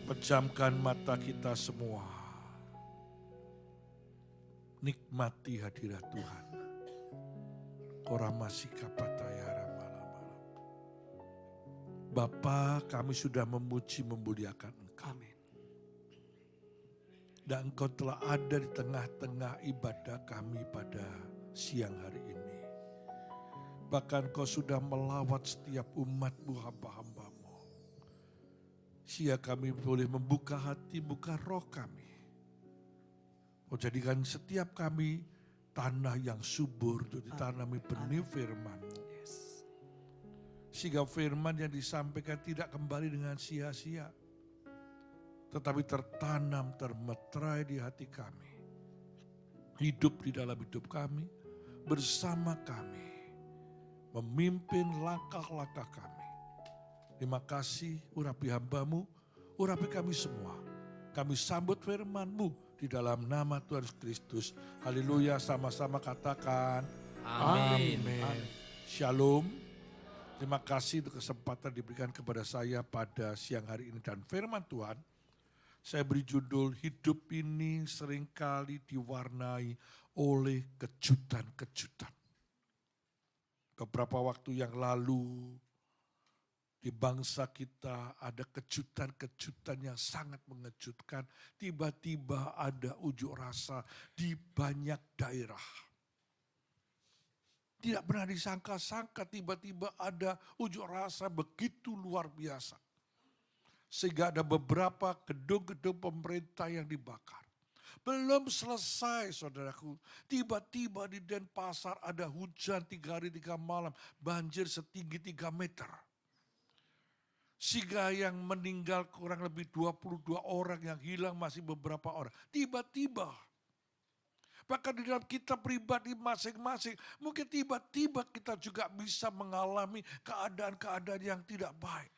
Pejamkan mata kita semua. Nikmati hadirat Tuhan. Koramasi kapatayara malam-malam. Bapa, kami sudah memuji memuliakan Engkau. Amin. Dan Engkau telah ada di tengah-tengah ibadah kami pada siang hari ini. Bahkan Engkau sudah melawat setiap umat-Mu, hamba-hamba-Mu. Sehingga kami boleh membuka hati, buka roh kami. Kau jadikan setiap kami tanah yang subur untuk ditanami benih firman-Mu. Yes. Sehingga firman yang disampaikan tidak kembali dengan sia-sia. Tetapi tertanam, termeterai di hati kami. Hidup di dalam hidup kami, bersama kami. Memimpin langkah-langkah kami. Terima kasih urapi hamba-Mu, urapi kami semua. Kami sambut firman-Mu di dalam nama Tuhan Yesus Kristus. Haleluya, sama-sama katakan Amin. amin. Shalom. Terima kasih untuk kesempatan diberikan kepada saya pada siang hari ini. Dan firman Tuhan, saya beri judul, hidup ini seringkali diwarnai oleh kejutan-kejutan. Beberapa waktu yang lalu, di bangsa kita ada kejutan-kejutan yang sangat mengejutkan. Tiba-tiba ada unjuk rasa di banyak daerah. Tidak pernah disangka-sangka tiba-tiba ada unjuk rasa begitu luar biasa. Sehingga ada beberapa gedung-gedung pemerintah yang dibakar. Belum selesai saudaraku, tiba-tiba di Denpasar ada hujan 3 hari 3 malam, banjir setinggi 3 meter. Sehingga yang meninggal kurang lebih 22 orang, yang hilang masih beberapa orang. Tiba-tiba, bahkan di dalam kita pribadi masing-masing, mungkin tiba-tiba kita juga bisa mengalami keadaan-keadaan yang tidak baik.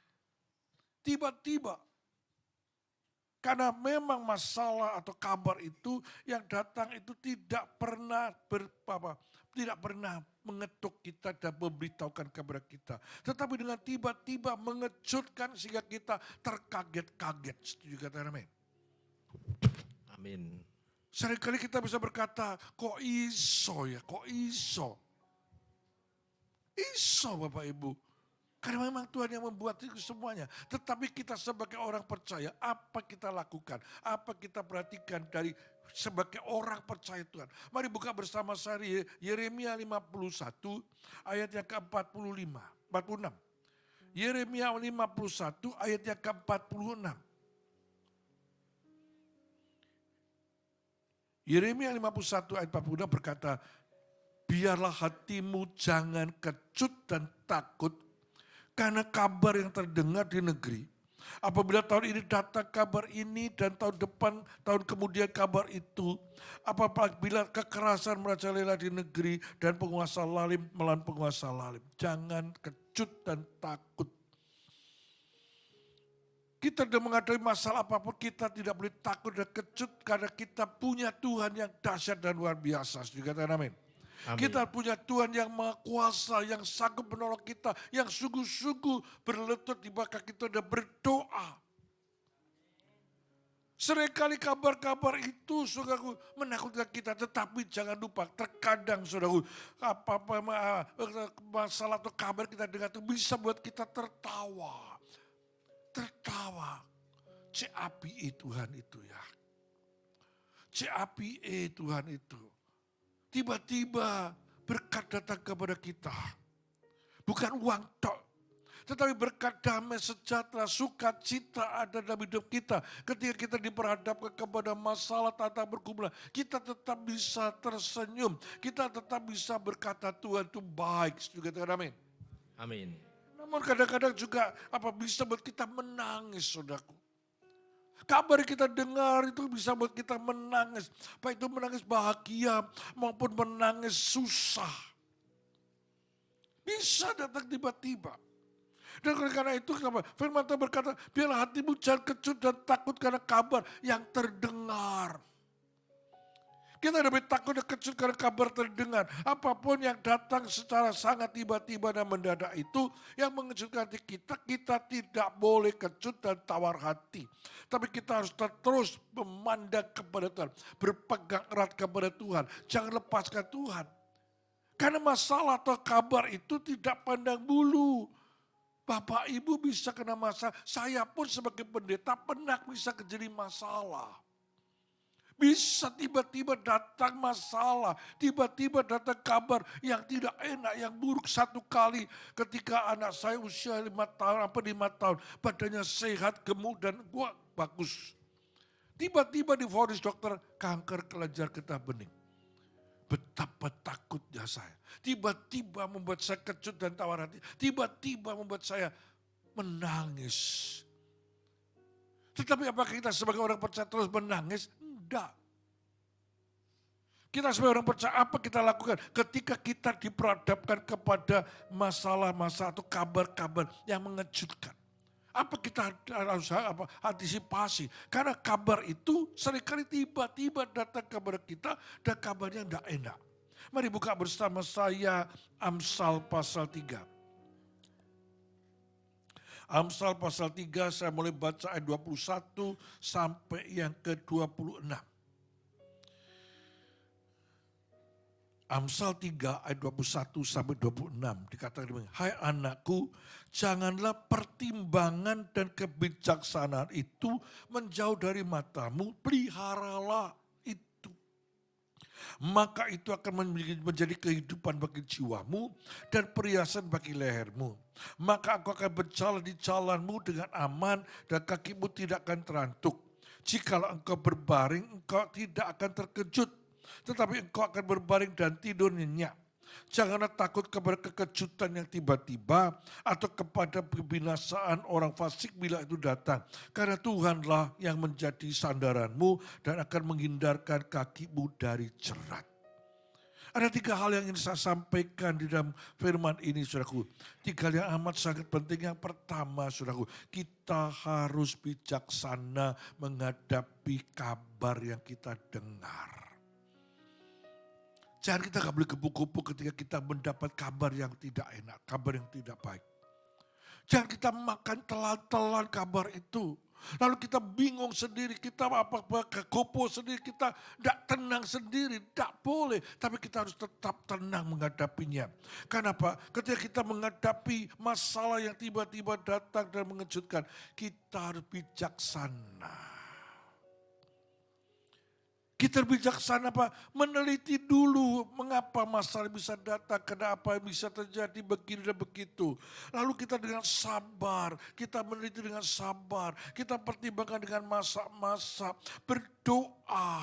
Tiba-tiba, karena memang masalah atau kabar itu yang datang itu tidak pernah tidak pernah mengetuk kita dan memberitahukan kepada kita. Tetapi dengan tiba-tiba mengejutkan sehingga kita terkaget-kaget. Setuju kata amin? Amin. Seringkali kita bisa berkata, kok iso ya, kok iso. Iso Bapak Ibu. Karena memang Tuhan yang membuat itu semuanya. Tetapi kita sebagai orang percaya, apa kita lakukan? Apa kita perhatikan dari sebagai orang percaya Tuhan? Mari buka bersama saya Yeremia 51 ayat yang ke-45, 46. Yeremia 51 ayat yang ke-46. Yeremia 51 ayat 46 berkata, biarlah hatimu jangan kecut dan takut karena kabar yang terdengar di negeri. Apabila tahun ini datang kabar ini dan tahun depan, tahun kemudian kabar itu. Apabila kekerasan merajalela di negeri dan penguasa lalim melawan penguasa lalim. Jangan kecut dan takut. Kita sudah menghadapi masalah apapun, kita tidak boleh takut dan kecut karena kita punya Tuhan yang dahsyat dan luar biasa. Setuju katakan amin. Amin. Kita punya Tuhan yang maha kuasa, yang sanggup menolong kita, yang sungguh-sungguh berlutut di belakang kita dan berdoa. Seringkali kabar-kabar itu saudaraku menakutkan kita, tetapi jangan lupa terkadang saudaraku apa-apa masalah atau kabar kita dengar itu bisa buat kita tertawa. Tertawa. CAPI Tuhan itu ya. CAPI Tuhan itu. Tiba-tiba berkat datang kepada kita. Bukan uang tok. Tetapi berkat damai, sejahtera, sukacita ada dalam hidup kita. Ketika kita diperhadapkan kepada masalah tata bergumul, kita tetap bisa tersenyum. Kita tetap bisa berkata Tuhan itu baik. Juga katakan amin. Amin. Namun kadang-kadang juga bisa buat kita menangis saudaraku. Kabar yang kita dengar itu bisa buat kita menangis. Baik itu menangis bahagia maupun menangis susah. Bisa datang tiba-tiba. Dan karena itu kenapa? Firman Tuhan berkata, biarlah hatimu jangan kecut dan takut karena kabar yang terdengar. Kita lebih takut dan kejut karena kabar terdengar. Apapun yang datang secara sangat tiba-tiba dan mendadak itu yang mengejutkan hati kita, kita tidak boleh kecut dan tawar hati. Tapi kita harus terus memandang kepada Tuhan, berpegang erat kepada Tuhan. Jangan lepaskan Tuhan. Karena masalah atau kabar itu tidak pandang bulu. Bapak Ibu bisa kena masalah, saya pun sebagai pendeta pernah bisa kejadi masalah. Bisa tiba-tiba datang masalah, tiba-tiba datang kabar yang tidak enak, yang buruk. Satu kali ketika anak saya usia 5 tahun, badannya sehat, gemuk dan gua bagus. Tiba-tiba divonis dokter kanker kelenjar getah bening. Betapa takutnya saya. Tiba-tiba membuat saya kejut dan tawar hati. Tiba-tiba membuat saya menangis. Tetapi apakah kita sebagai orang percaya terus menangis? Enggak. Kita sebagai orang percaya apa kita lakukan ketika kita diperhadapkan kepada masalah-masalah atau kabar-kabar yang mengejutkan. Apa kita harus antisipasi? Karena kabar itu seringkali tiba-tiba datang kepada kita dan kabarnya tidak enak. Mari buka bersama saya Amsal pasal 3. Amsal pasal 3 saya mulai baca ayat 21 sampai yang ke-26. Amsal 3 ayat 21 sampai 26 dikatakan demikian. Hai anakku, janganlah pertimbangan dan kebijaksanaan itu menjauh dari matamu, peliharalah itu. Maka itu akan menjadi kehidupan bagi jiwamu dan perhiasan bagi lehermu. Maka aku akan berjalan di jalanmu dengan aman dan kakimu tidak akan terantuk. Jikalau engkau berbaring, engkau tidak akan terkejut. Tetapi engkau akan berbaring dan tidur nyenyak. Janganlah takut kepada kekejutan yang tiba-tiba atau kepada kebinasaan orang fasik bila itu datang. Karena Tuhanlah yang menjadi sandaranmu dan akan menghindarkan kakimu dari jerat. Ada 3 hal yang ingin saya sampaikan di dalam firman ini, saudaraku. 3 hal yang amat sangat penting. Yang pertama, saudaraku, kita harus bijaksana menghadapi kabar yang kita dengar. Jangan kita gak boleh kupu-kupu ketika kita mendapat kabar yang tidak enak, kabar yang tidak baik. Jangan kita makan telan-telan kabar itu. Lalu kita bingung sendiri, kita kegopo sendiri, kita tidak tenang sendiri, tidak boleh. Tapi kita harus tetap tenang menghadapinya. Kenapa? Ketika kita menghadapi masalah yang tiba-tiba datang dan mengejutkan, kita harus bijaksana. Kita bijaksana apa? Meneliti dulu mengapa masalah bisa datang, kenapa bisa terjadi begini dan begitu. Lalu kita dengan sabar, kita meneliti dengan sabar, kita pertimbangkan dengan masa-masa, berdoa.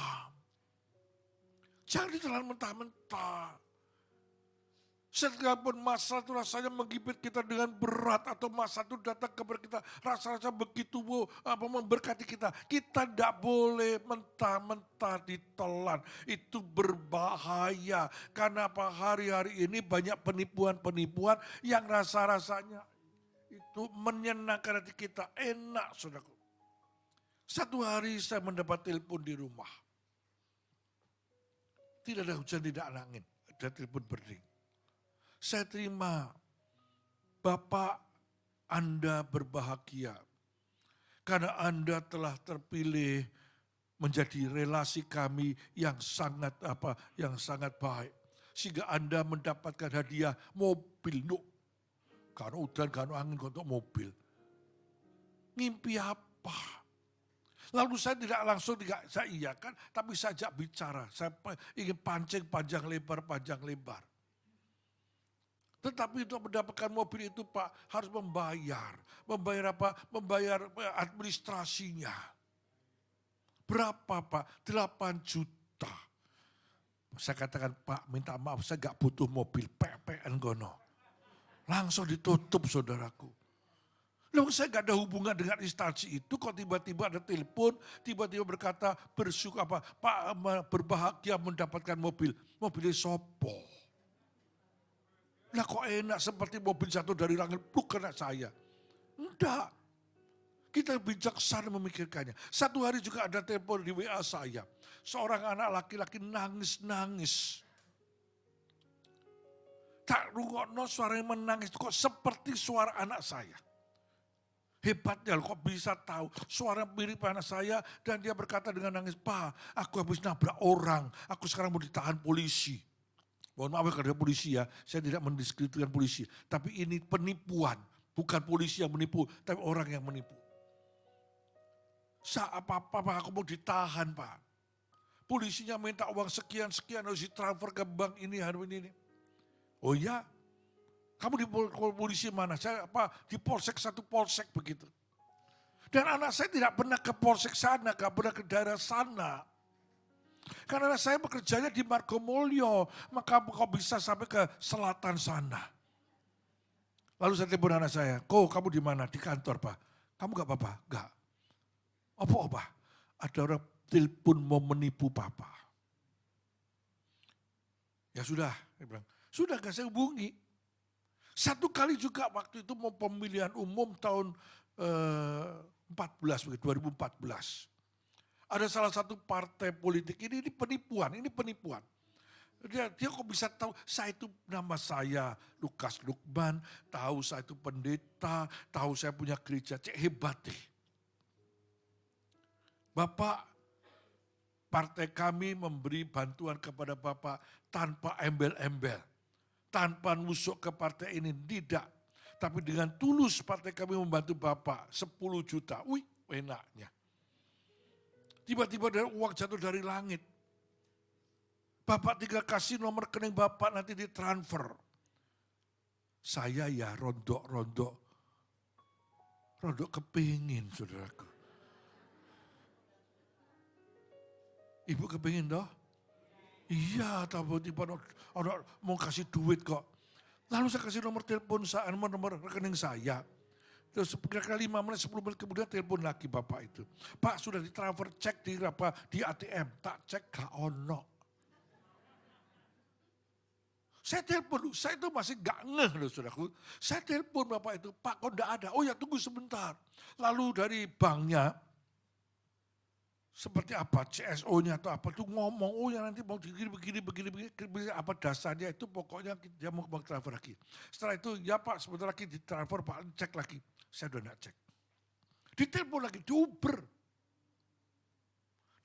Jangan ditelan mentah-mentah. Sekalipun masalah itu rasanya menggigit kita dengan berat atau masalah itu datang kepada kita rasa-rasa begitu memberkati kita. Kita tidak boleh mentah-mentah ditelan. Itu berbahaya. Karena apa? Hari-hari ini banyak penipuan-penipuan yang rasa-rasanya itu menyenangkan hati kita. Enak, saudaraku. Satu hari saya mendapat telepon di rumah. Tidak ada hujan, tidak ada angin. Ada telepon berdering. Saya terima, Bapak, Anda berbahagia karena Anda telah terpilih menjadi relasi kami yang sangat baik, sehingga Anda mendapatkan hadiah mobil. Karena udan, karena angin untuk mobil. Mimpi apa? Lalu saya tidak langsung saya iyakan, tapi saya ajak bicara. Saya ingin pancing panjang lebar. Tetapi untuk mendapatkan mobil itu Pak harus membayar. Membayar apa? Membayar administrasinya. Berapa Pak? 8 juta. Saya katakan Pak minta maaf saya gak butuh mobil PPN gono. Langsung ditutup saudaraku. Lalu saya gak ada hubungan dengan instansi itu kok tiba-tiba ada telepon. Tiba-tiba berkata bersyukur apa? Pak berbahagia mendapatkan mobil. Mobilnya sopo. Lah kok enak seperti mobil jatuh dari langit, pluk kena saya. Enggak. Kita bijaksana memikirkannya. Satu hari juga ada telepon di WA saya. Seorang anak laki-laki nangis-nangis. Tak rungokno suaranya menangis kok seperti suara anak saya. Hebatnya loh, kok bisa tahu suara mirip anak saya dan dia berkata dengan nangis, "Pak, aku habis nabrak orang, aku sekarang mau ditahan polisi." Mohon maaf ya karena polisi ya, saya tidak mendiskreditkan polisi. Tapi ini penipuan, bukan polisi yang menipu, tapi orang yang menipu. Apa-apa Pak, aku mau ditahan Pak. Polisinya minta uang sekian-sekian harus ditransfer ke bank ini, hari ini. Oh ya, kamu di polisi mana? Saya di polsek, satu polsek begitu. Dan anak saya tidak pernah ke polsek sana, gak pernah ke daerah sana. Karena saya bekerjanya di Margomulyo, maka kau bisa sampai ke selatan sana. Lalu saya telepon anak saya, kamu di mana? Di kantor Pak. Kamu gak apa-apa? Gak. Apa? Ada orang telepon mau menipu Papa. Ya sudah, dia bilang, sudah gak saya hubungi. Satu kali juga waktu itu mau pemilihan umum tahun 2014. Ada salah satu partai politik, ini penipuan. Dia kok bisa tahu, nama saya Lukas Lukman, tahu saya itu pendeta, tahu saya punya gereja, hebat deh. Bapak, partai kami memberi bantuan kepada Bapak tanpa embel-embel. Tanpa nusuk ke partai ini, tidak. Tapi dengan tulus partai kami membantu Bapak 10 juta. Wih, enaknya. Tiba-tiba uang jatuh dari langit. Bapak tinggal kasih nomor rekening Bapak nanti ditransfer. Saya ya rondok kepingin saudaraku. Ibu kepingin toh? Iya, tiba-tiba orang mau kasih duit kok. Lalu saya kasih nomor telepon saya, nomor rekening saya. Terus kira-kira 5 menit, 10 menit kemudian telepon lagi Bapak itu. Pak sudah ditransfer, cek di ATM. Tak cek gak ono. Saya telepon, saya itu masih gak ngeh loh saudaraku. Saya telepon Bapak itu, Pak kok enggak ada? Oh ya tunggu sebentar. Lalu dari banknya, seperti apa CSO-nya atau apa tuh ngomong, oh ya nanti mau begini, apa dasarnya itu pokoknya dia mau transfer lagi. Setelah itu ya Pak sebentar lagi ditransfer Pak cek lagi. Saya udah enggak cek. Ditelepon lagi, di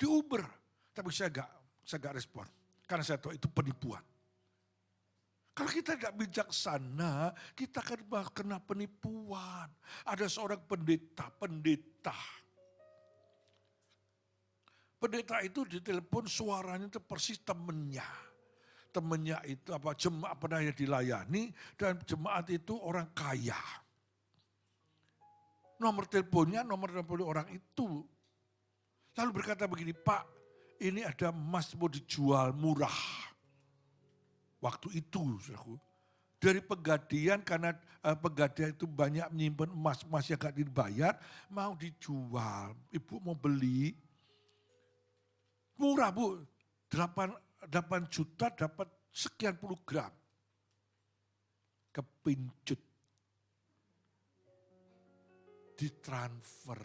Uber. Tapi saya enggak respon. Karena saya tahu itu penipuan. Kalau kita enggak bijaksana, kita akan kena penipuan. Ada seorang pendeta. Pendeta itu ditelepon suaranya itu persis temennya. Temennya itu jemaat pernah dilayani dan jemaat itu orang kaya. Nomor teleponnya nomor telepon orang itu. Lalu berkata begini, Pak ini ada emas mau dijual murah. Waktu itu saudaraku. Dari Pegadaian karena Pegadaian itu banyak menyimpan emas-emas yang gak dibayar. Mau dijual, ibu mau beli. Murah Bu, 8 juta dapat sekian puluh gram. Kepincut. Ditransfer.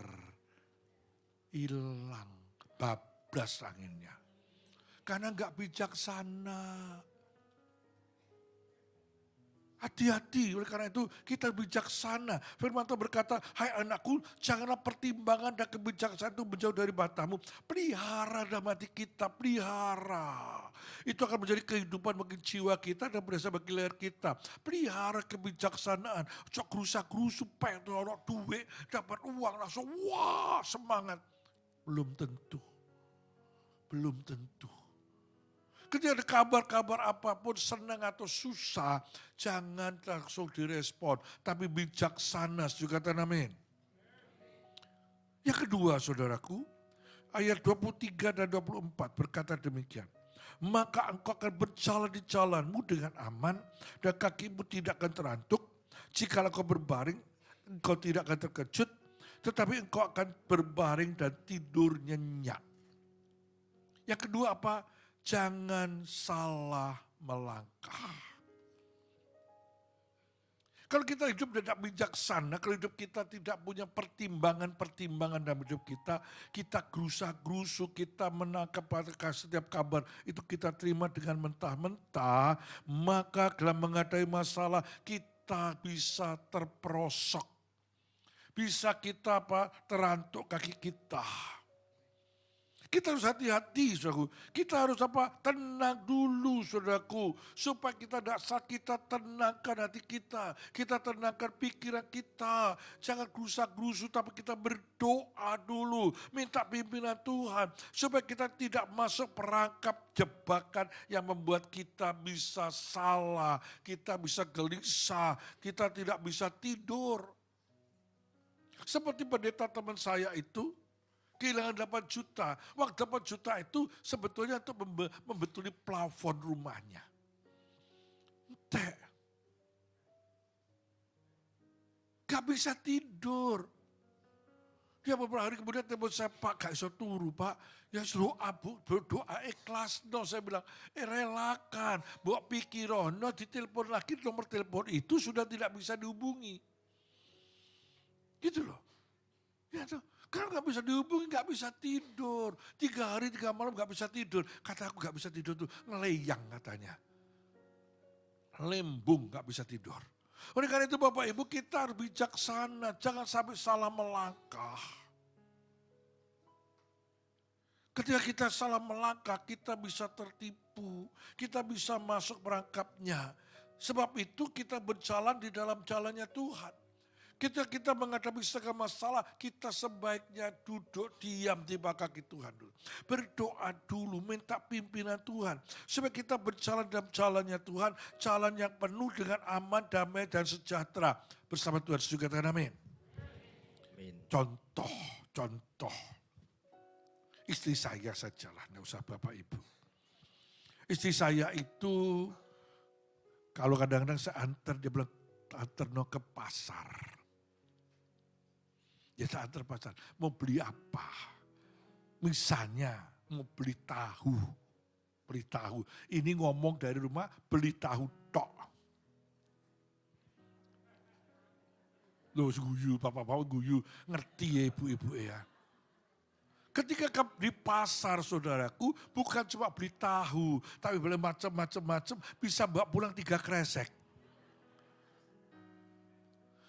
Hilang. Bablas anginnya. Karena enggak bijaksana. Hati-hati, oleh karena itu kita bijaksana. Firman Tuhan berkata, hai anakku, janganlah pertimbangan dan kebijaksanaan itu menjauh dari matamu. Pelihara dalam hati kita, pelihara. Itu akan menjadi kehidupan bagi jiwa kita dan berasa bagi leher kita. Pelihara kebijaksanaan. Cok rusak-rusuk, pengen orang duit, dapat uang langsung, wah semangat. Belum tentu. Ketika ada kabar-kabar apapun senang atau susah, jangan langsung direspon. Tapi bijaksana, juga kata amin. Yang kedua saudaraku, ayat 23 dan 24 berkata demikian. Maka engkau akan berjalan di jalanmu dengan aman dan kakimu tidak akan terantuk. Jikalau engkau berbaring, engkau tidak akan terkejut, tetapi engkau akan berbaring dan tidur nyenyak. Yang kedua apa? Jangan salah melangkah. Kalau kita hidup tidak bijaksana, kalau hidup kita tidak punya pertimbangan-pertimbangan dalam hidup kita gerusa-gerusu, kita menangkap setiap kabar, itu kita terima dengan mentah-mentah, maka dalam menghadapi masalah kita bisa terperosok. Bisa kita terantuk kaki kita. Kita harus hati-hati, saudaraku. Kita harus tenang dulu, saudaraku. Supaya kita tidak sakit, kita tenangkan hati kita. Kita tenangkan pikiran kita. Jangan gerusak-gerusu, tapi kita berdoa dulu. Minta pimpinan Tuhan. Supaya kita tidak masuk perangkap jebakan yang membuat kita bisa salah. Kita bisa gelisah, kita tidak bisa tidur. Seperti pendeta teman saya itu, kehilangan 8 juta. Uang 8 juta itu sebetulnya untuk membetuli plafon rumahnya. Entek. Gak bisa tidur. Ya beberapa hari kemudian telepon saya, Pak gak bisa turu Pak. Ya doa bu, berdoa ikhlas. No, saya bilang, relakan. Bawa pikiran, no ditelepon lagi, nomor telepon itu sudah tidak bisa dihubungi. Gitu loh. Ya tuh. Karena gak bisa dihubungi, gak bisa tidur. 3 hari 3 malam gak bisa tidur. Kata aku gak bisa tidur tuh, ngeleyang katanya. Lembung gak bisa tidur. Oleh karena itu Bapak Ibu kita harus bijaksana. Jangan sampai salah melangkah. Ketika kita salah melangkah, kita bisa tertipu. Kita bisa masuk perangkapnya. Sebab itu kita berjalan di dalam jalannya Tuhan. Ketika kita menghadapi segala masalah, kita sebaiknya duduk diam di bawah kaki Tuhan dulu. Berdoa dulu, minta pimpinan Tuhan. Supaya kita berjalan dalam jalannya Tuhan, jalan yang penuh dengan aman, damai, dan sejahtera. Bersama Tuhan, juga katakan amin. Contoh. Istri saya sajalah, tidak usah Bapak Ibu. Istri saya itu, kalau kadang-kadang saya antar, dia bilang, antar no ke pasar. Ya saya antar pasar, mau beli apa? Misalnya mau beli tahu. Ini ngomong dari rumah beli tahu tok. Loh guyu, bapak-bapak guyu, ngerti ya ibu-ibu ya. Ketika di pasar saudaraku, bukan cuma beli tahu, tapi beli macam-macam, bisa bawa pulang 3 kresek.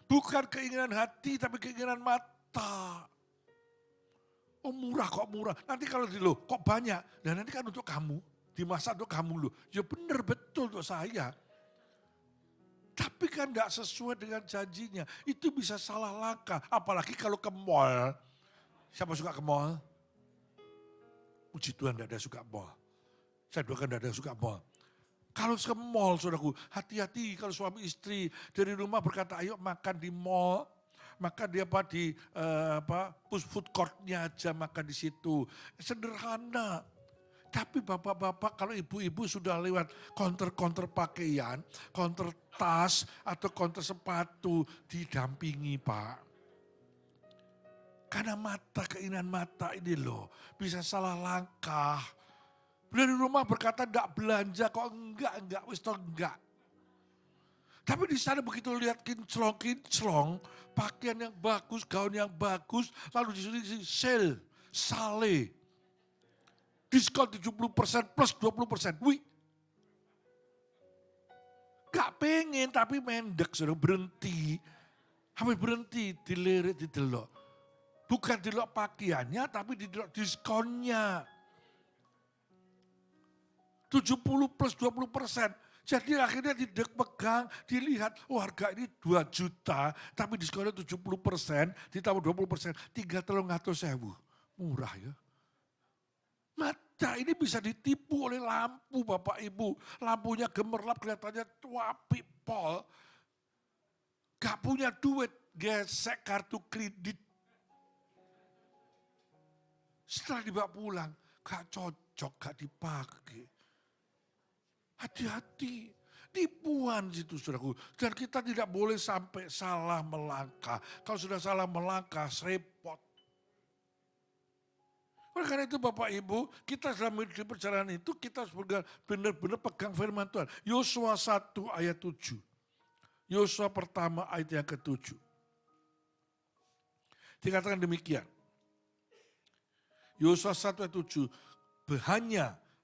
Bukan keinginan hati, tapi keinginan mata. Oh murah kok murah. Nanti kalau kok banyak. Dan nanti kan untuk kamu. Dimasak untuk kamu loh. Ya benar betul untuk saya. Tapi kan tidak sesuai dengan janjinya. Itu bisa salah langkah. Apalagi kalau ke mall. Siapa suka ke mall? Puji Tuhan tidak ada suka mall. Saya doakan tidak ada suka mall. Kalau ke mall saudaraku, hati-hati kalau suami istri dari rumah berkata ayo makan di mall. Maka dia di food courtnya aja makan di situ. Sederhana. Tapi bapak-bapak kalau ibu-ibu sudah lewat counter-counter pakaian, counter tas atau counter sepatu, didampingi Pak. Karena keinginan mata ini loh, bisa salah langkah. Dari rumah berkata enggak belanja, kok enggak, wis toh enggak. Tapi di sana begitu lihat kinclong, pakaian yang bagus, gaun yang bagus, lalu di sini sale. Diskon 70% plus 20%. Wih. Gak pengen tapi mendek sudah berhenti. Habis berhenti dilirik didelok. Bukan didelok pakaiannya tapi didelok diskonnya. 70 plus 20%. Jadi akhirnya pegang, dilihat, oh harga ini 2 juta, tapi diskonnya 70%, ditambah 20%, 3.300.000. Murah ya. Mata ini bisa ditipu oleh lampu Bapak Ibu. Lampunya gemerlap kelihatannya tua pol. Gak punya duit, gesek kartu kredit. Setelah dibawa pulang, gak cocok, gak dipakai. Hati-hati, tipuan situ saudaraku. Dan kita tidak boleh sampai salah melangkah. Kalau sudah salah melangkah, repot. Oleh karena itu Bapak Ibu, kita dalam di perjalanan itu kita harus benar-benar pegang firman Tuhan. Yosua 1 ayat 7. Yosua pertama ayat yang ke-7. Dikatakan demikian. Yosua 1 ayat 7.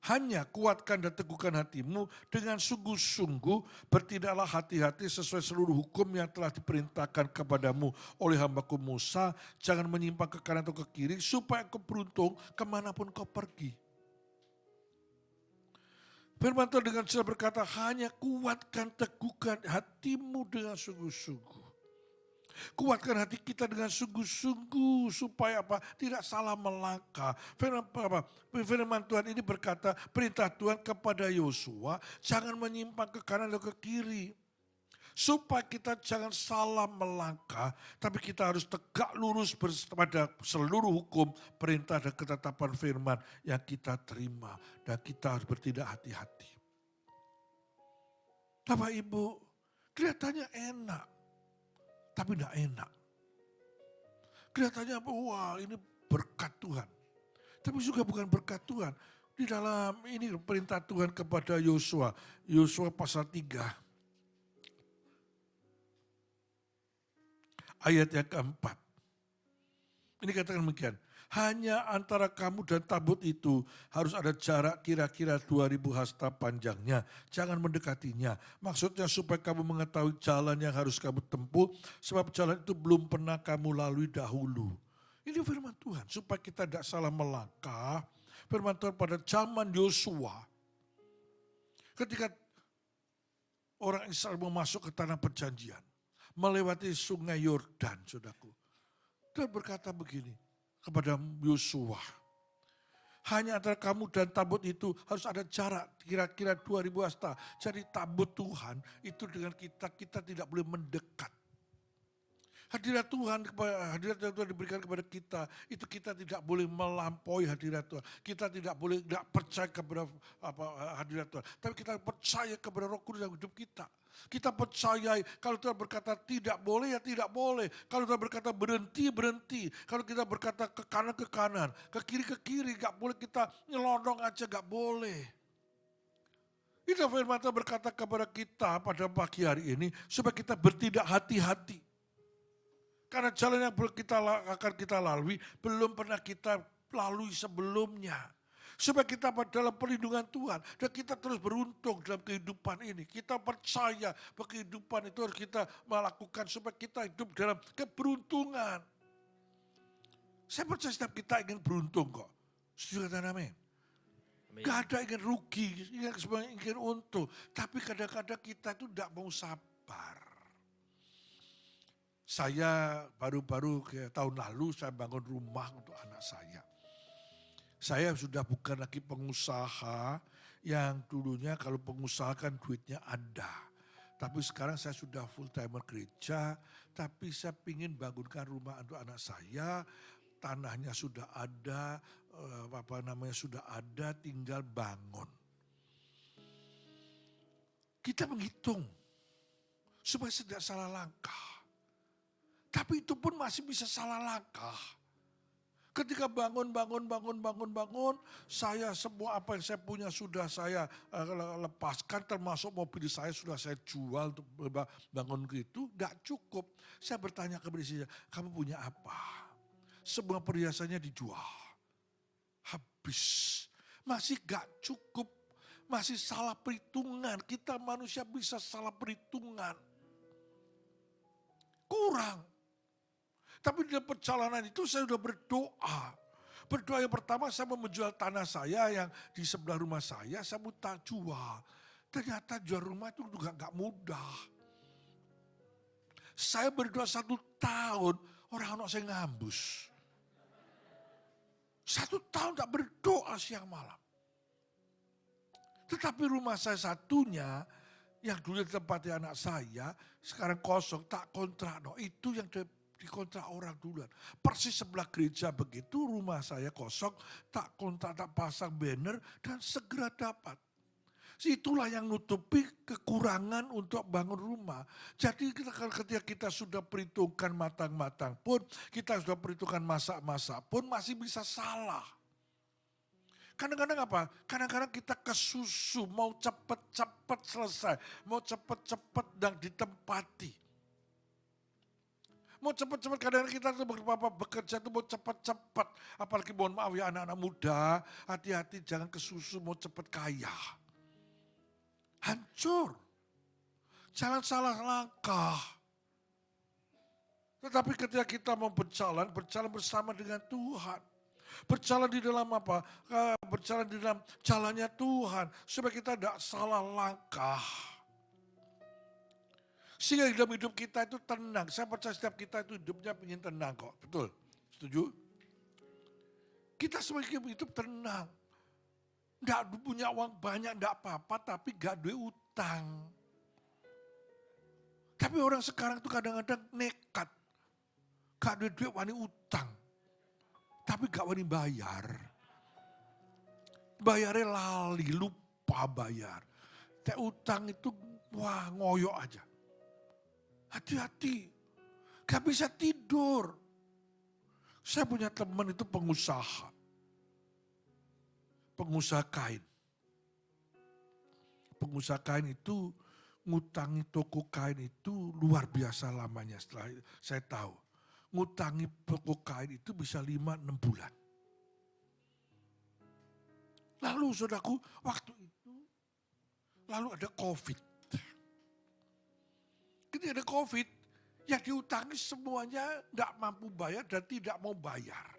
Hanya kuatkan dan teguhkan hatimu dengan sungguh-sungguh, bertindaklah hati-hati sesuai seluruh hukum yang telah diperintahkan kepadamu oleh hambaku Musa. Jangan menyimpang ke kanan atau ke kiri supaya kau beruntung kemanapun kau pergi. Firman Tuhan dengan jelas berkata, hanya kuatkan, teguhkan hatimu dengan sungguh-sungguh. Kuatkan hati kita dengan sungguh-sungguh supaya apa? Tidak salah melangkah. Firman Tuhan ini berkata, perintah Tuhan kepada Yosua, jangan menyimpang ke kanan atau ke kiri. Supaya kita jangan salah melangkah, tapi kita harus tegak lurus pada seluruh hukum, perintah dan ketetapan firman yang kita terima. Dan kita harus bertindak hati-hati. Bapak Ibu, kelihatannya enak, tapi tidak enak. Kelihatannya apa? Wah, ini berkat Tuhan. Tapi juga bukan berkat Tuhan. Di dalam ini perintah Tuhan kepada Yosua. Yosua pasal 3. Ayat yang keempat. Ini katakan demikian. Hanya antara kamu dan tabut itu harus ada jarak kira-kira 2000 hasta panjangnya. Jangan mendekatinya. Maksudnya supaya kamu mengetahui jalan yang harus kamu tempuh. Sebab jalan itu belum pernah kamu lalui dahulu. Ini firman Tuhan. Supaya kita tidak salah melangkah. Firman Tuhan pada zaman Yosua. Ketika orang Israel mau masuk ke tanah perjanjian. Melewati sungai Yordan, saudaraku. Tuhan berkata begini kepada Yosua. Hanya antara kamu dan tabut itu harus ada jarak kira-kira 2000 hasta. Jadi tabut Tuhan itu dengan kita tidak boleh mendekat. Hadirat Tuhan diberikan kepada kita, itu kita tidak boleh melampaui hadirat Tuhan. Kita tidak boleh tidak percaya kepada hadirat Tuhan. Tapi kita percaya kepada Roh Kudus dalam hidup kita. Kita percaya kalau Tuhan berkata tidak boleh, ya tidak boleh. Kalau Tuhan berkata berhenti, berhenti. Kalau kita berkata ke kanan, ke kiri, gak boleh kita nyelonong aja, gak boleh. Itu firman Tuhan berkata kepada kita pada pagi hari ini, supaya kita bertindak hati-hati. Karena jalan yang akan kita lalui, belum pernah kita lalui sebelumnya. Supaya kita dalam perlindungan Tuhan. Dan kita terus beruntung dalam kehidupan ini. Kita percaya bahwa kehidupan itu harus kita melakukan supaya kita hidup dalam keberuntungan. Saya percaya setiap kita ingin beruntung kok. Setuju kata amin? Gak ada ingin rugi, ingin untung. Tapi kadang-kadang kita itu tidak mau sabar. Saya baru-baru tahun lalu saya bangun rumah untuk anak saya. Saya sudah bukan lagi pengusaha yang dulunya kalau pengusaha kan duitnya ada. Tapi sekarang saya sudah full timer gereja, tapi saya ingin bangunkan rumah untuk anak saya. Tanahnya sudah ada, sudah ada, tinggal bangun. Kita menghitung supaya tidak salah langkah. Tapi itu pun masih bisa salah langkah. Ketika bangun, saya semua apa yang saya punya sudah saya lepaskan, termasuk mobil saya sudah saya jual untuk bangun gitu, gak cukup. Saya bertanya kepada istri saya, kamu punya apa? Semua perhiasannya dijual. Habis. Masih gak cukup. Masih salah perhitungan. Kita manusia bisa salah perhitungan. Kurang. Tapi di perjalanan itu saya sudah berdoa. Berdoa yang pertama saya mau menjual tanah saya yang di sebelah rumah saya mau jual. Ternyata jual rumah itu juga gak mudah. Saya berdoa 1 tahun, orang-orang saya ngambus. 1 tahun tak berdoa siang malam. Tetapi rumah saya satunya, yang dulu ditempati anak saya, sekarang kosong, tak kontrak. No, itu yang dikontrak orang duluan. Persis sebelah gereja begitu, rumah saya kosong, tak kontrak, tak pasang banner, dan segera dapat. Itulah yang nutupi kekurangan untuk bangun rumah. Jadi ketika kita sudah perhitungkan matang-matang pun, kita sudah perhitungkan masak-masak pun masih bisa salah. Kadang-kadang apa? Kadang-kadang kita kesusu, mau cepat-cepat selesai, mau cepat-cepat dan ditempati. Mau cepat-cepat, kadang-kadang kita tuh bekerja tuh mau cepat-cepat. Apalagi mohon maaf ya anak-anak muda, hati-hati jangan kesusu mau cepat kaya. Hancur. Jangan salah langkah. Tetapi ketika kita mau berjalan bersama dengan Tuhan. Berjalan di dalam apa? Berjalan di dalam jalannya Tuhan. Supaya kita tidak salah langkah. Sehingga dalam hidup kita itu tenang. Saya percaya setiap kita itu hidupnya ingin tenang kok. Betul? Setuju? Kita sebagai hidup tenang. Tidak punya uang banyak, tidak apa-apa, tapi gak duit utang. Tapi orang sekarang itu kadang-kadang nekat. Gak duit wani utang. Tapi gak wani bayar. Bayarnya lali, lupa bayar. Kayak utang itu, wah ngoyok aja. Hati-hati, gak bisa tidur. Saya punya teman itu pengusaha. Pengusaha kain. Pengusaha kain itu ngutangi toko kain itu luar biasa lamanya setelah saya tahu. Ngutangi toko kain itu bisa 5-6 bulan. Lalu saudaraku waktu itu lalu ada COVID. Ketika ada COVID, yang diutangi semuanya tidak mampu bayar dan tidak mau bayar.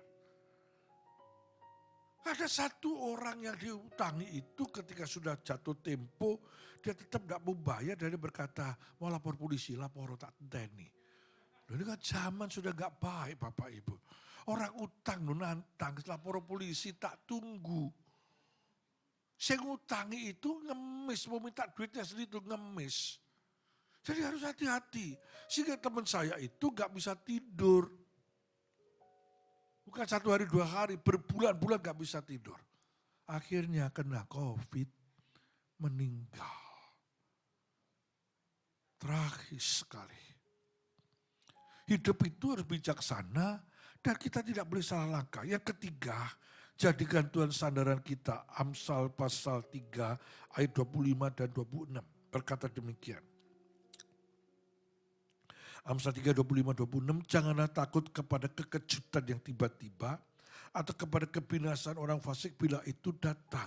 Ada satu orang yang diutangi itu ketika sudah jatuh tempo, dia tetap tidak mau bayar dan dia berkata, mau lapor polisi, lapor tak teni. Ini kan zaman sudah gak baik Bapak Ibu. Orang utang nantang, lapor polisi tak tunggu. Saya ngutangi itu ngemis, mau minta duitnya sendiri itu ngemis. Jadi harus hati-hati. Sehingga teman saya itu gak bisa tidur. Bukan 1 hari 2 hari, berbulan-bulan gak bisa tidur. Akhirnya kena COVID, meninggal. Tragis sekali. Hidup itu harus bijaksana dan kita tidak boleh salah langkah. Yang ketiga, jadikan Tuhan sandaran kita. Amsal pasal 3 ayat 25 dan 26 berkata demikian. Amsal 3, 25, 26, janganlah takut kepada kekejutan yang tiba-tiba atau kepada kebinasan orang fasik bila itu datang.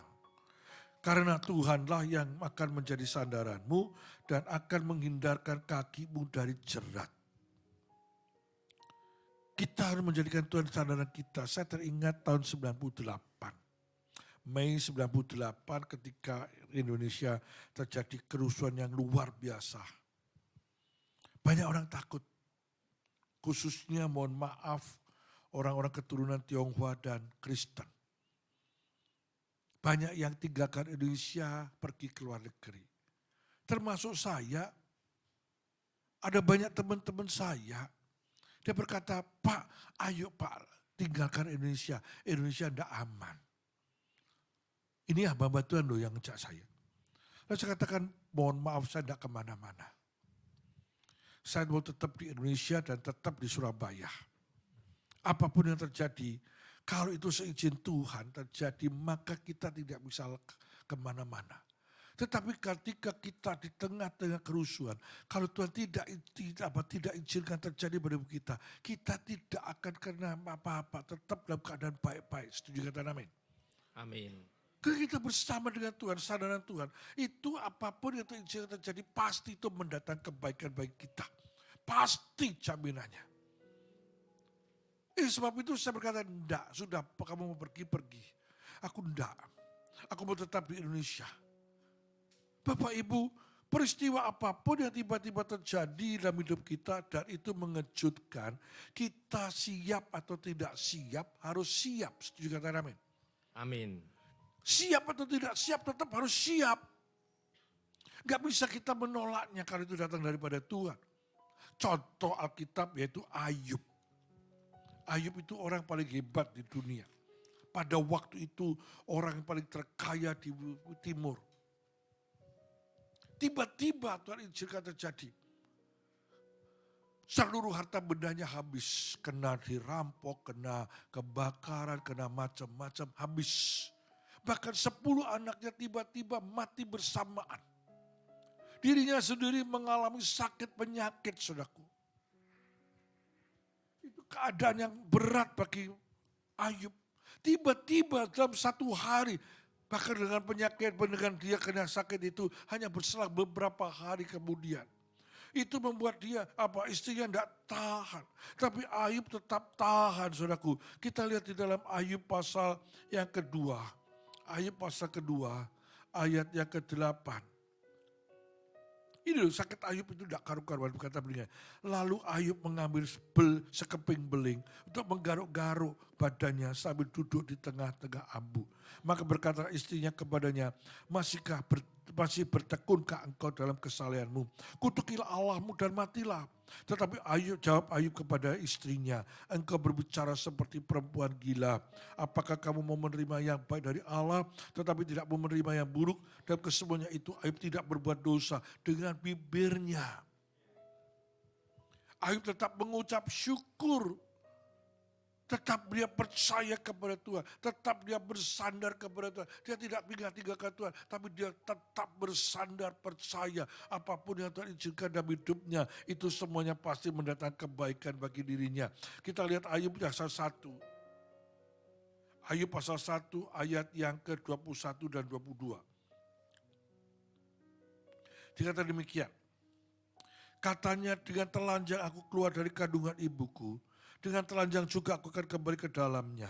Karena Tuhanlah yang akan menjadi sandaranmu dan akan menghindarkan kakimu dari jerat. Kita harus menjadikan Tuhan sandaran kita. Saya teringat tahun 98. Mei 98 ketika Indonesia terjadi kerusuhan yang luar biasa. Banyak orang takut, khususnya mohon maaf orang-orang keturunan Tionghoa dan Kristen. Banyak yang tinggalkan Indonesia pergi ke luar negeri. Termasuk saya, ada banyak teman-teman saya, dia berkata, Pak, ayo Pak tinggalkan Indonesia, Indonesia tidak aman. Ini hamba Tuhan loh yang ngejak saya. Lalu saya katakan, mohon maaf saya tidak kemana-mana. Saya mau tetap di Indonesia dan tetap di Surabaya. Apapun yang terjadi, kalau itu seizin Tuhan terjadi, maka kita tidak bisa kemana-mana. Tetapi ketika kita di tengah-tengah kerusuhan, kalau Tuhan tidak izinkan terjadi pada kita tidak akan kena apa-apa, tetap dalam keadaan baik-baik. Setuju kata amin? Amin. Kalau kita bersama dengan Tuhan, sandaran Tuhan, itu apapun yang terjadi pasti itu mendatang kebaikan bagi kita. Pasti jaminannya. Sebab itu saya berkata, enggak, sudah kamu mau pergi-pergi. Aku enggak, aku mau tetap di Indonesia. Bapak Ibu, peristiwa apapun yang tiba-tiba terjadi dalam hidup kita dan itu mengejutkan, kita siap atau tidak siap, harus siap. Setuju kata amin? Amin. Siap atau tidak siap, tetap harus siap. Gak bisa kita menolaknya kalau itu datang daripada Tuhan. Contoh Alkitab yaitu Ayub. Ayub itu orang paling hebat di dunia. Pada waktu itu orang yang paling terkaya di timur. Tiba-tiba Tuhan izinkan terjadi. Seluruh harta bendanya habis. Kena dirampok, kena kebakaran, kena macam-macam, habis. Bahkan 10 anaknya tiba-tiba mati bersamaan. Dirinya sendiri mengalami sakit penyakit, saudaraku. Itu keadaan yang berat bagi Ayub. Tiba-tiba dalam satu hari, bahkan dengan penyakit, dengan dia kena sakit itu hanya berselang beberapa hari kemudian. Itu membuat dia, istrinya tidak tahan. Tapi Ayub tetap tahan, saudaraku. Kita lihat di dalam Ayub pasal yang kedua. Ayub pasal kedua, ayat yang ke-8. Ini loh, sakit Ayub itu tidak karu-karuan, kata beliau. Lalu Ayub mengambil sekeping beling untuk menggaruk-garuk badannya sambil duduk di tengah-tengah ambu. Maka berkata istrinya kepadanya, masih bertekunkah engkau dalam kesalehanmu? Kutukilah Allahmu dan matilah. Tetapi jawab Ayub kepada istrinya, engkau berbicara seperti perempuan gila. Apakah kamu mau menerima yang baik dari Allah, tetapi tidak mau menerima yang buruk? Dan kesemuanya itu Ayub tidak berbuat dosa dengan bibirnya. Ayub tetap mengucap syukur. Tetap dia percaya kepada Tuhan. Tetap dia bersandar kepada Tuhan. Dia tidak tinggal-tinggalkan Tuhan. Tapi dia tetap bersandar percaya. Apapun yang Tuhan izinkan dalam hidupnya. Itu semuanya pasti mendatangkan kebaikan bagi dirinya. Kita lihat Ayub pasal 1. Ayub pasal 1 ayat yang ke-21 dan 22. Dikatakan demikian. Katanya dengan telanjang aku keluar dari kandungan ibuku. Dengan telanjang juga aku akan kembali ke dalamnya.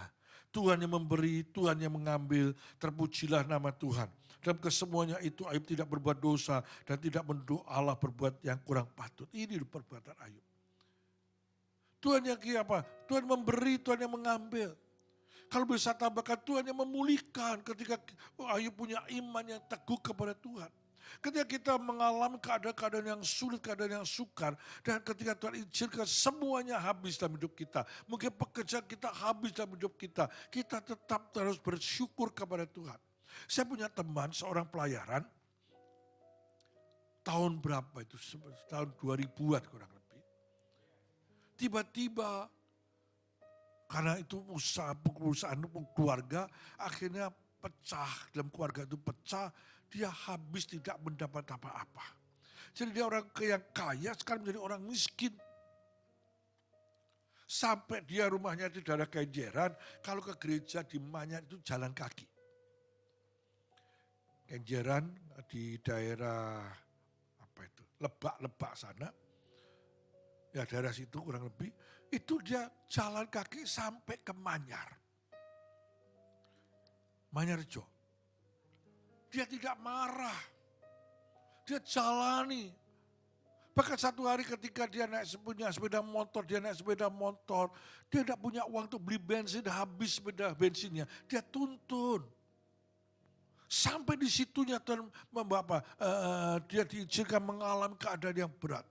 Tuhan yang memberi, Tuhan yang mengambil, terpujilah nama Tuhan. Dalam kesemuanya itu Ayub tidak berbuat dosa dan tidak menuduh Allah berbuat yang kurang patut. Ini perbuatan Ayub. Tuhan yang Tuhan memberi, Tuhan yang mengambil. Kalau bisa tambahkan Tuhan yang memulihkan ketika Ayub punya iman yang teguh kepada Tuhan. Ketika kita mengalami keadaan-keadaan yang sulit, keadaan yang sukar. Dan ketika Tuhan izinkan semuanya habis dalam hidup kita. Mungkin pekerjaan kita habis dalam hidup kita. Kita tetap terus bersyukur kepada Tuhan. Saya punya teman seorang pelayaran. Tahun berapa itu? Tahun 2000-an kurang lebih. Tiba-tiba karena itu perusahaan keluarga akhirnya pecah. Dalam keluarga itu pecah. Dia habis tidak mendapat apa-apa. Jadi dia orang yang kaya sekarang menjadi orang miskin. Sampai dia rumahnya di daerah Kenjeran, kalau ke gereja di Manyar itu jalan kaki. Kenjeran di daerah Lebak sana. Ya daerah situ kurang lebih. Itu dia jalan kaki sampai ke Manyar. Manyarjo. Dia tidak marah. Dia jalani. Bahkan satu hari ketika dia punya sepeda motor, dia naik sepeda motor. Dia tidak punya uang untuk beli bensin, habis sepeda bensinnya. Dia tuntun. Sampai di situnya Tuhan dia diizinkan mengalami keadaan yang berat.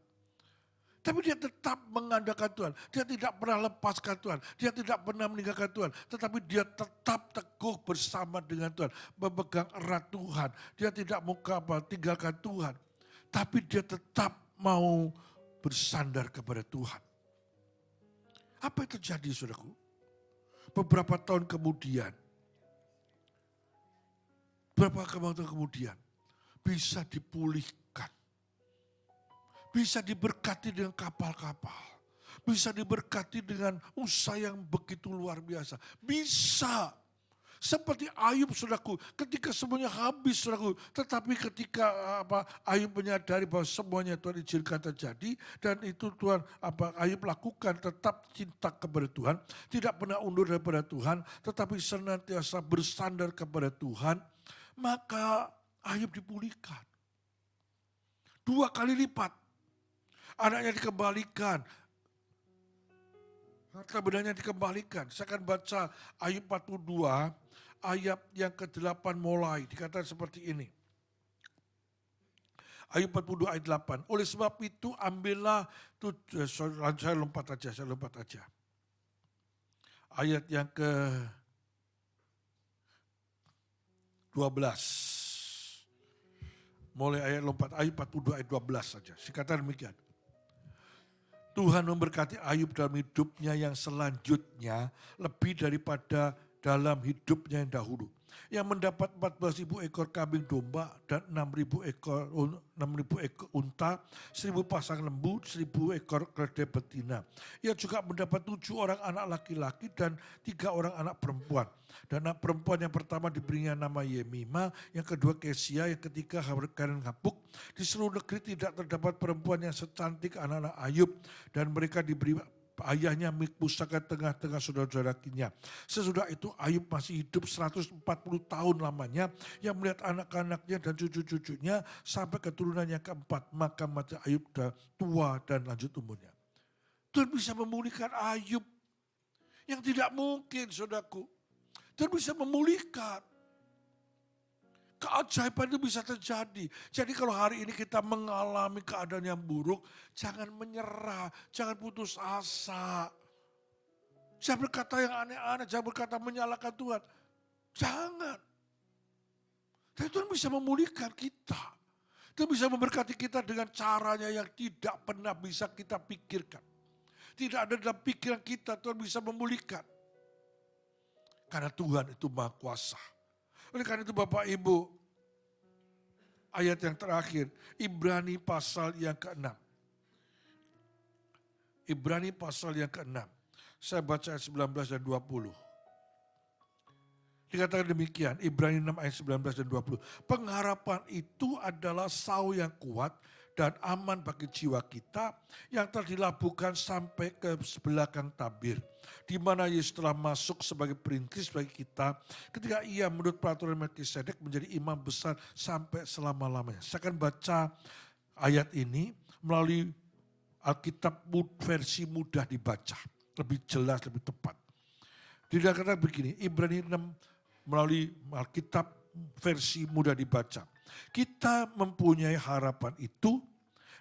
Tapi dia tetap mengandalkan Tuhan. Dia tidak pernah lepaskan Tuhan. Dia tidak pernah meninggalkan Tuhan. Tetapi dia tetap teguh bersama dengan Tuhan. Memegang erat Tuhan. Dia tidak mau tinggalkan Tuhan. Tapi dia tetap mau bersandar kepada Tuhan. Apa yang terjadi, saudaraku? Beberapa tahun kemudian. Bisa dipulihkan. Bisa diberkati dengan kapal-kapal. Bisa diberkati dengan usaha yang begitu luar biasa. Bisa. Seperti Ayub, saudaraku. Ketika semuanya habis, saudaraku. Tetapi ketika Ayub menyadari bahwa semuanya Tuhan izinkan terjadi. Dan itu Tuhan Ayub lakukan, tetap cinta kepada Tuhan. Tidak pernah undur daripada Tuhan. Tetapi senantiasa bersandar kepada Tuhan. Maka Ayub dipulihkan. 2 kali lipat. Anaknya dikembalikan. Harta bendanya dikembalikan. Saya akan baca Ayub 42 ayat yang ke-8 mulai. Dikatakan seperti ini. Ayub 42 ayat 8. Oleh sebab itu ambillah, saya lompat aja. Ayat yang ke-12. Mulai ayat 42 ayat 12 saja. Dikatakan demikian. Tuhan memberkati Ayub dalam hidupnya yang selanjutnya lebih daripada dalam hidupnya yang dahulu. Yang mendapat 14.000 ekor kambing domba dan 6.000 ekor unta, 1.000 pasang lembu, 1.000 ekor keledai betina. Ia juga mendapat 7 orang anak laki-laki dan 3 orang anak perempuan. Dan anak perempuan yang pertama diberinya nama Yemima, yang kedua Kesia, yang ketiga Karen Habuk. Di seluruh negeri tidak terdapat perempuan yang secantik anak-anak Ayub, dan mereka diberi ayahnya pusaka tengah-tengah saudara-saudarinya. Sesudah itu Ayub masih hidup 140 tahun lamanya, yang melihat anak-anaknya dan cucu-cucunya sampai keturunannya keempat. Maka mati Ayub tua dan lanjut umurnya. Tuhan bisa memulihkan Ayub yang tidak mungkin, saudaraku. Tuhan bisa memulihkan. Keajaiban itu bisa terjadi. Jadi kalau hari ini kita mengalami keadaan yang buruk, jangan menyerah, jangan putus asa. Jangan berkata yang aneh-aneh, jangan berkata menyalahkan Tuhan. Jangan. Dan Tuhan bisa memulihkan kita. Tuhan bisa memberkati kita dengan caranya yang tidak pernah bisa kita pikirkan. Tidak ada dalam pikiran kita, Tuhan bisa memulihkan. Karena Tuhan itu Maha Kuasa. Oleh karena itu Bapak Ibu, ayat yang terakhir, Ibrani pasal yang ke-6. Ibrani pasal yang ke-6. Saya baca ayat 19 dan 20. Dikatakan demikian, Ibrani 6 ayat 19 dan 20. Pengharapan itu adalah sau yang kuat dan aman bagi jiwa kita yang telah dilabuhkan sampai ke belakang tabir. Di mana Yesus telah masuk sebagai perintis bagi kita ketika ia menurut peraturan Melkisedek menjadi imam besar sampai selama-lamanya. Saya akan baca ayat ini melalui Alkitab versi mudah dibaca. Lebih jelas, lebih tepat. Dikatakan begini, Ibrani 6 melalui Alkitab versi mudah dibaca. Kita mempunyai harapan itu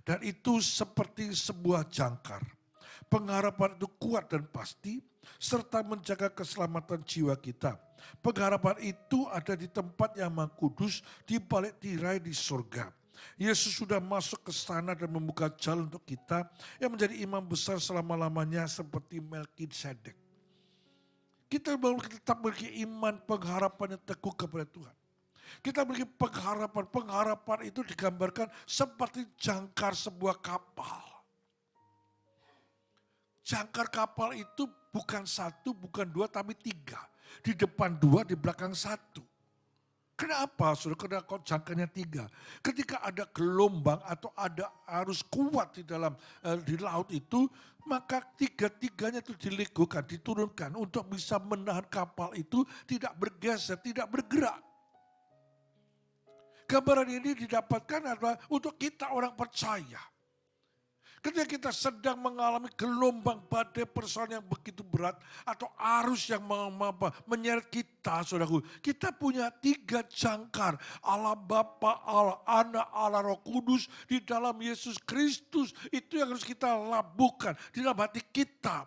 dan itu seperti sebuah jangkar. Pengharapan itu kuat dan pasti serta menjaga keselamatan jiwa kita. Pengharapan itu ada di tempat yang Maha Kudus di balik tirai di surga. Yesus sudah masuk ke sana dan membuka jalan untuk kita yang menjadi imam besar selama-lamanya seperti Melkisedek. Kita tetap memiliki iman, pengharapan yang teguh kepada Tuhan. Kita memiliki pengharapan. Pengharapan itu digambarkan seperti jangkar sebuah kapal. Jangkar kapal itu bukan 1, bukan 2, tapi 3. Di depan 2, di belakang 1. Kenapa? Saudara, kok jangkarnya 3? Ketika ada gelombang atau ada arus kuat di laut itu, maka 3-tiganya itu dilegokan, diturunkan untuk bisa menahan kapal itu tidak bergeser, tidak bergerak. Gambaran ini didapatkan adalah untuk kita orang percaya. Ketika kita sedang mengalami gelombang badai persoalan yang begitu berat atau arus yang menyeret kita, saudaraku, kita punya 3 jangkar, Allah Bapa, Allah Anak, Allah Roh Kudus di dalam Yesus Kristus. Itu yang harus kita labuhkan di dalam hati kita.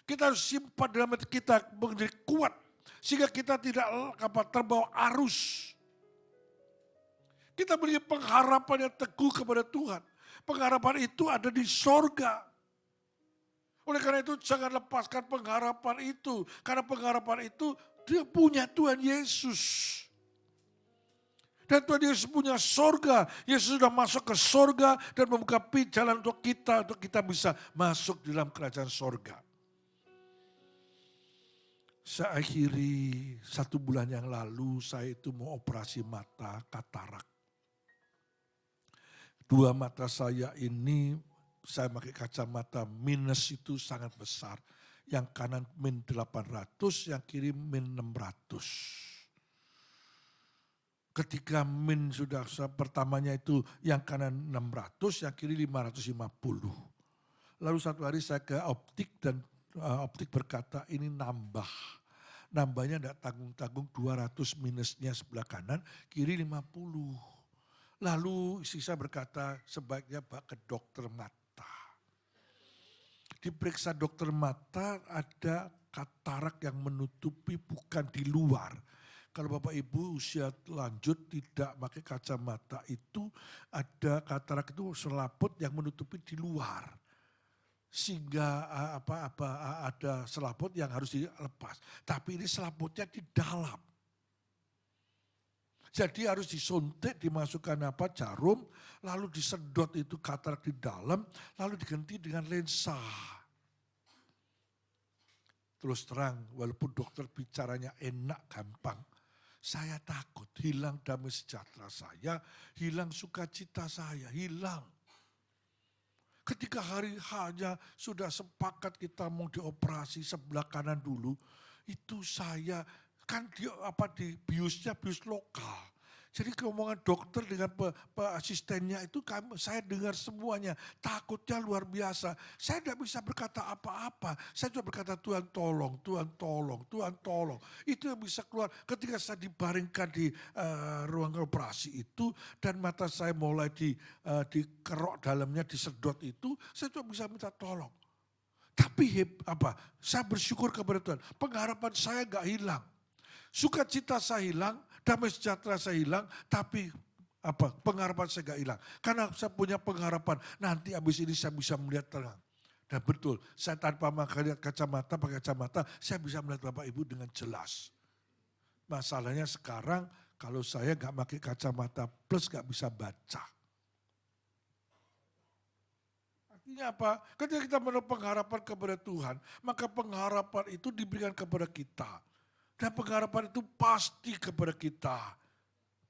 Kita harus simpan dalam hati kita menjadi kuat sehingga kita tidak terbawa arus. Kita memiliki pengharapan yang teguh kepada Tuhan. Pengharapan itu ada di sorga. Oleh karena itu jangan lepaskan pengharapan itu. Karena pengharapan itu dia punya Tuhan Yesus. Dan Tuhan Yesus punya sorga. Yesus sudah masuk ke sorga dan membuka jalan untuk kita bisa masuk dalam kerajaan sorga. Saya akhiri 1 bulan yang lalu saya itu mau operasi mata katarak. 2 mata saya ini, saya pakai kacamata minus itu sangat besar. Yang kanan min 800, yang kiri min 600. Ketika min sudah pertamanya itu yang kanan 600, yang kiri 550. Lalu satu hari saya ke optik dan optik berkata ini nambah. Nambahnya tidak tanggung-tanggung 200 minusnya sebelah kanan, kiri 50. Lalu istri saya berkata sebaiknya ke dokter mata. Diperiksa dokter mata ada katarak yang menutupi bukan di luar. Kalau Bapak Ibu usia lanjut tidak pakai kacamata itu ada katarak itu selaput yang menutupi di luar. sehingga ada selaput yang harus dilepas. Tapi ini selaputnya di dalam. Jadi harus disuntik, dimasukkan jarum, lalu disedot itu katarak di dalam, lalu diganti dengan lensa. Terus terang, walaupun dokter bicaranya enak, gampang, saya takut hilang damai sejahtera saya, hilang sukacita saya, hilang. Ketika hari hanya sudah sepakat kita mau dioperasi sebelah kanan dulu, itu saya kan di biusnya bius lokal. Jadi keomongan dokter dengan asistennya itu saya dengar semuanya. Takutnya luar biasa. Saya tidak bisa berkata apa-apa. Saya cuma berkata Tuhan tolong, Tuhan tolong, Tuhan tolong. Itu yang bisa keluar ketika saya dibaringkan di ruang operasi itu. Dan mata saya mulai dikerok dalamnya, disedot itu. Saya cuma bisa minta tolong. Tapi saya bersyukur kepada Tuhan. Pengharapan saya gak hilang. Sukacita saya hilang, damai sejahtera saya hilang, tapi pengharapan saya gak hilang. Karena saya punya pengharapan, nanti habis ini saya bisa melihat terang. Dan betul, saya tanpa melihat pakai kacamata, saya bisa melihat Bapak Ibu dengan jelas. Masalahnya sekarang, kalau saya gak pakai kacamata plus gak bisa baca. Artinya apa? Ketika kita menaruh pengharapan kepada Tuhan, maka pengharapan itu diberikan kepada kita. Dan pengharapan itu pasti kepada kita.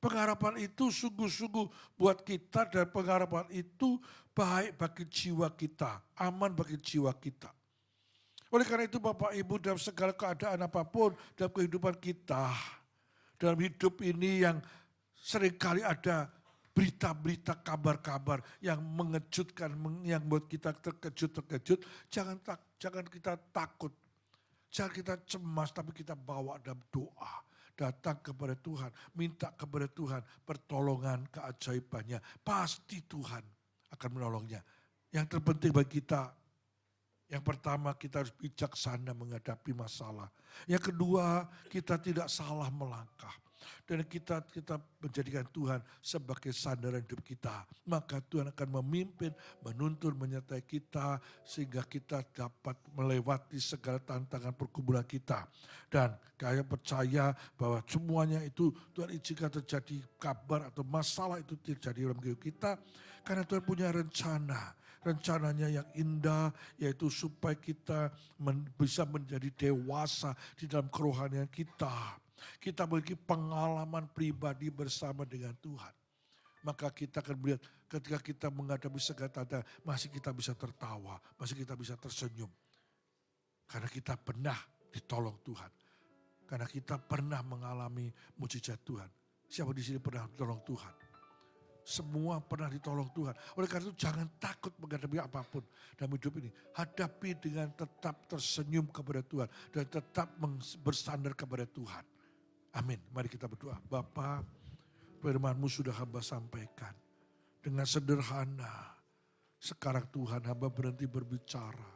Pengharapan itu sungguh-sungguh buat kita dan pengharapan itu baik bagi jiwa kita, aman bagi jiwa kita. Oleh karena itu Bapak Ibu dalam segala keadaan apapun dalam kehidupan kita, dalam hidup ini yang seringkali ada berita-berita, kabar-kabar yang mengejutkan, yang buat kita terkejut, jangan kita takut. Jangan kita cemas, tapi kita bawa dalam doa. Datang kepada Tuhan, minta kepada Tuhan pertolongan, keajaibannya. Pasti Tuhan akan menolongnya. Yang terpenting bagi kita, yang pertama kita harus bijaksana menghadapi masalah. Yang kedua, kita tidak salah melangkah. Dan kita menjadikan Tuhan sebagai sandaran hidup kita. Maka Tuhan akan memimpin, menuntun, menyertai kita. Sehingga kita dapat melewati segala tantangan pergumulan kita. Dan saya percaya bahwa semuanya itu Tuhan izinkan terjadi kabar atau masalah itu terjadi dalam hidup kita. Karena Tuhan punya rencana. Rencananya yang indah yaitu supaya kita bisa menjadi dewasa di dalam kerohanian kita. Kita memiliki pengalaman pribadi bersama dengan Tuhan. Maka kita akan melihat ketika kita menghadapi segala tantangan, masih kita bisa tertawa, masih kita bisa tersenyum. Karena kita pernah ditolong Tuhan. Karena kita pernah mengalami mujizat Tuhan. Siapa di sini pernah ditolong Tuhan? Semua pernah ditolong Tuhan. Oleh karena itu jangan takut menghadapi apapun dalam hidup ini. Hadapi dengan tetap tersenyum kepada Tuhan. Dan tetap bersandar kepada Tuhan. Amin. Mari kita berdoa. Bapa, firman-Mu sudah hamba sampaikan. Dengan sederhana. Sekarang Tuhan hamba berhenti berbicara.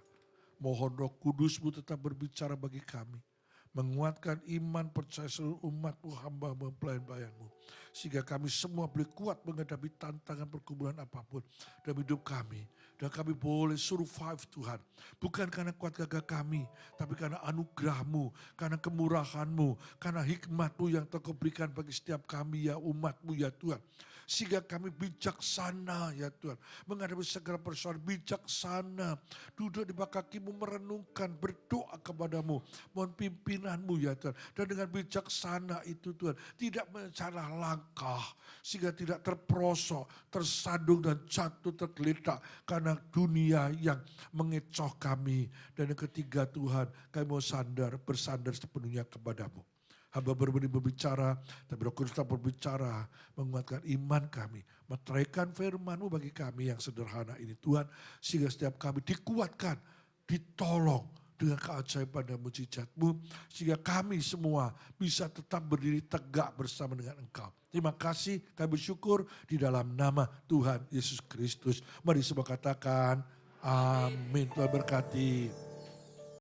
Mohon Roh Kudus-Mu tetap berbicara bagi kami. Menguatkan iman percaya seluruh umat-Mu, hamba pelayan-pelayan-Mu. Sehingga kami semua boleh kuat menghadapi tantangan pergumulan apapun dalam hidup kami. Dan kami boleh survive Tuhan. Bukan karena kuat gagah kami, tapi karena anugerah-Mu, karena kemurahan-Mu, karena hikmat-Mu yang Engkau berikan bagi setiap kami ya umat-Mu ya Tuhan. Sehingga kami bijaksana ya Tuhan. Menghadapi segala persoalan bijaksana. Duduk di bawah kaki-Mu merenungkan, berdoa kepadamu. Mohon pimpinanmu ya Tuhan. Dan dengan bijaksana itu Tuhan. Tidak salah langkah. Sehingga tidak terperosok, tersandung dan jatuh tergeletak. Karena dunia yang mengecoh kami. Dan yang ketiga Tuhan, kami mau bersandar sepenuhnya kepadamu. Hamba berbicara, tapi Roh Kudus berbicara, menguatkan iman kami. Meteraikan firman-Mu bagi kami yang sederhana ini Tuhan. Sehingga setiap kami dikuatkan, ditolong dengan keajaiban dan mujizat-Mu. Sehingga kami semua bisa tetap berdiri tegak bersama dengan Engkau. Terima kasih, kami bersyukur di dalam nama Tuhan Yesus Kristus. Mari semua katakan, amin. Tuhan berkati.